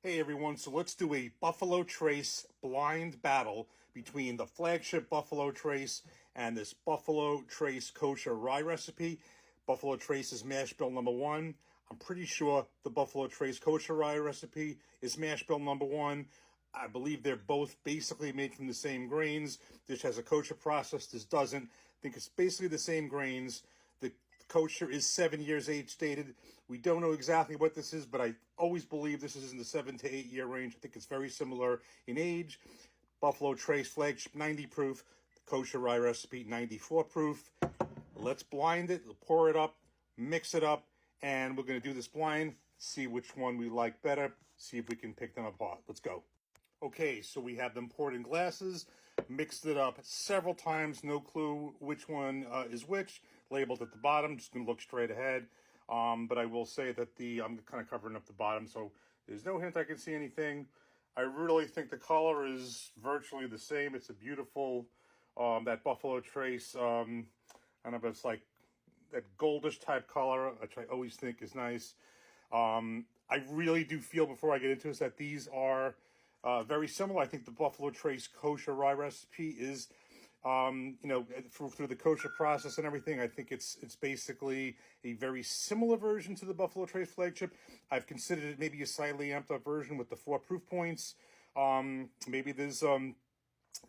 Hey everyone, so let's do a Buffalo Trace blind battle between the flagship Buffalo Trace and this Buffalo Trace kosher rye recipe. Buffalo Trace is mash bill number 1. I'm pretty sure the Buffalo Trace kosher rye recipe is mash bill number 1. I believe they're both basically made from the same grains. This has a kosher process, this doesn't. I think it's basically the same grains. The kosher is 7 years age dated. We don't know exactly what this is, but I always believe this is in the 7 to 8 year range. I think it's very similar in age. Buffalo Trace flagship 90 proof, the kosher rye recipe 94 proof. Let's blind it, pour it up, mix it up, and we're going to do this blind, see which one we like better, see if we can pick them apart. Let's go. Okay, so we have them poured in glasses, mixed it up several times, no clue which one is which, labeled at the bottom, just going to look straight ahead. But I will say that I'm kind of covering up the bottom, so there's no hint I can see anything. I really think the color is virtually the same. It's a beautiful, that Buffalo Trace, I don't know if it's like that goldish type color, which I always think is nice. I really do feel, before I get into this, that these are very similar. I think the Buffalo Trace kosher rye recipe is, through the kosher process and everything, I think it's basically a very similar version to the Buffalo Trace flagship. I've considered it maybe a slightly amped up version with the 4 proof points. Maybe there's, I'm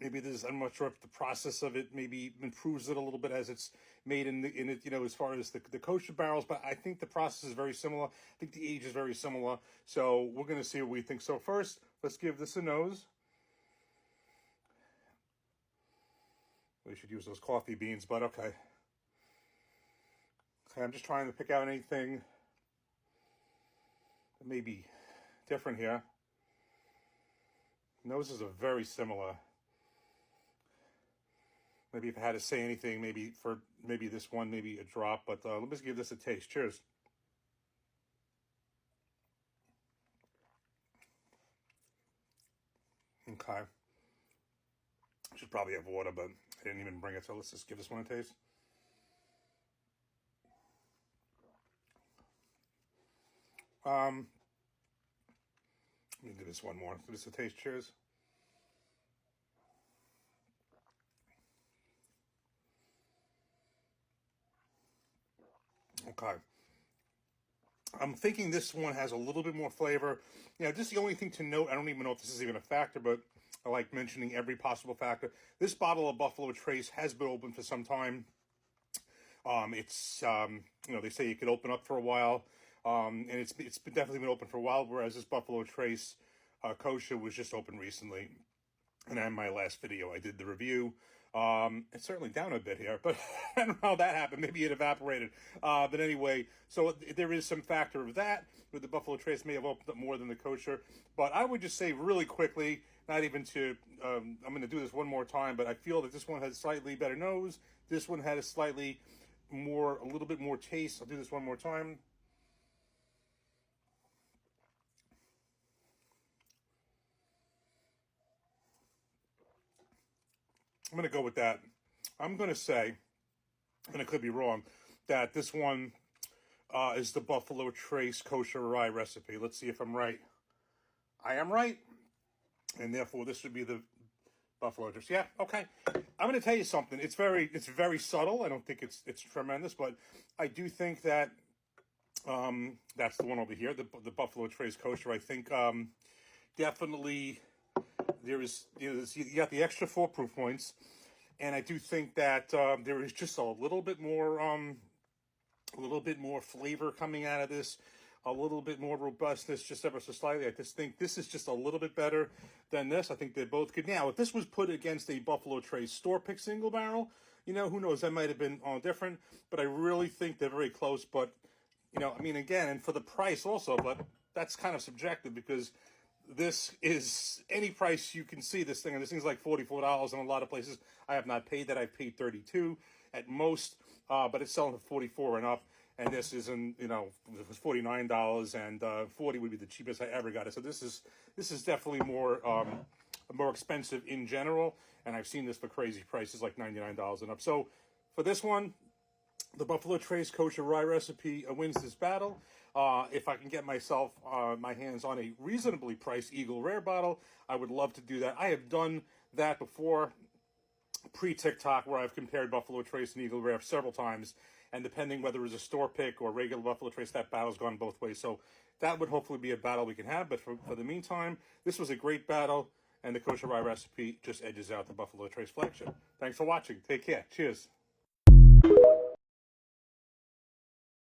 not sure if the process of it maybe improves it a little bit as it's made in it, as far as the kosher barrels, but I think the process is very similar. I think the age is very similar. So we're going to see what we think. So first, let's give this a nose. We should use those coffee beans, but okay. Okay, I'm just trying to pick out anything that may be different here. Noses are very similar. Maybe if I had to say anything, maybe this one, maybe a drop, but let me just give this a taste. Cheers. Okay. I should probably have water, but I didn't even bring it, so let's just give this one a taste. Let me give this one more. Give this a taste. Cheers. Okay. I'm thinking this one has a little bit more flavor. Just the only thing to note, I don't even know if this is even a factor, but I like mentioning every possible factor. This bottle of Buffalo Trace has been open for some time. It's, they say you could open up for a while. And it's definitely been open for a while, whereas this Buffalo Trace kosher was just open recently. And in my last video, I did the review. It's certainly down a bit here, but I don't know how that happened. Maybe it evaporated. But anyway, so there is some factor of that, where the Buffalo Trace may have opened up more than the kosher. But I would just say really quickly, not even to, I'm going to do this one more time, but I feel that this one has slightly better nose. This one had a little bit more taste. I'll do this one more time. I'm going to go with that. I'm going to say, and I could be wrong, that this one is the Buffalo Trace kosher rye recipe. Let's see if I'm right. I am right, and therefore this would be the Buffalo Trace. Yeah, okay. I'm going to tell you something. It's very subtle. I don't think it's tremendous, but I do think that that's the one over here, the Buffalo Trace kosher. I think definitely. You got the extra 4 proof points, and I do think that there is just a little bit more flavor coming out of this, a little bit more robustness, just ever so slightly. I just think this is just a little bit better than this. I think they're both good. Now, if this was put against a Buffalo Trace store pick single barrel, who knows? That might have been all different, but I really think they're very close. But again, and for the price also, but that's kind of subjective because this is any price you can see this thing, and this thing's like $44 in a lot of places. I have not paid that. I've paid $32 at most, but it's selling for $44 and up. And this isn't, it was $49, and $40 would be the cheapest I ever got it. So this is definitely more expensive in general, and I've seen this for crazy prices like $99 and up. So for this one, The Buffalo Trace Kosher Rye recipe wins this battle. If I can get myself my hands on a reasonably priced Eagle Rare bottle, I would love to do that. I have done that before, pre-TikTok, where I've compared Buffalo Trace and Eagle Rare several times, and depending whether it was a store pick or regular Buffalo Trace, that battle's gone both ways. So that would hopefully be a battle we can have, but for the meantime, this was a great battle, and the Kosher Rye recipe just edges out the Buffalo Trace flagship. Thanks for watching. Take care. Cheers.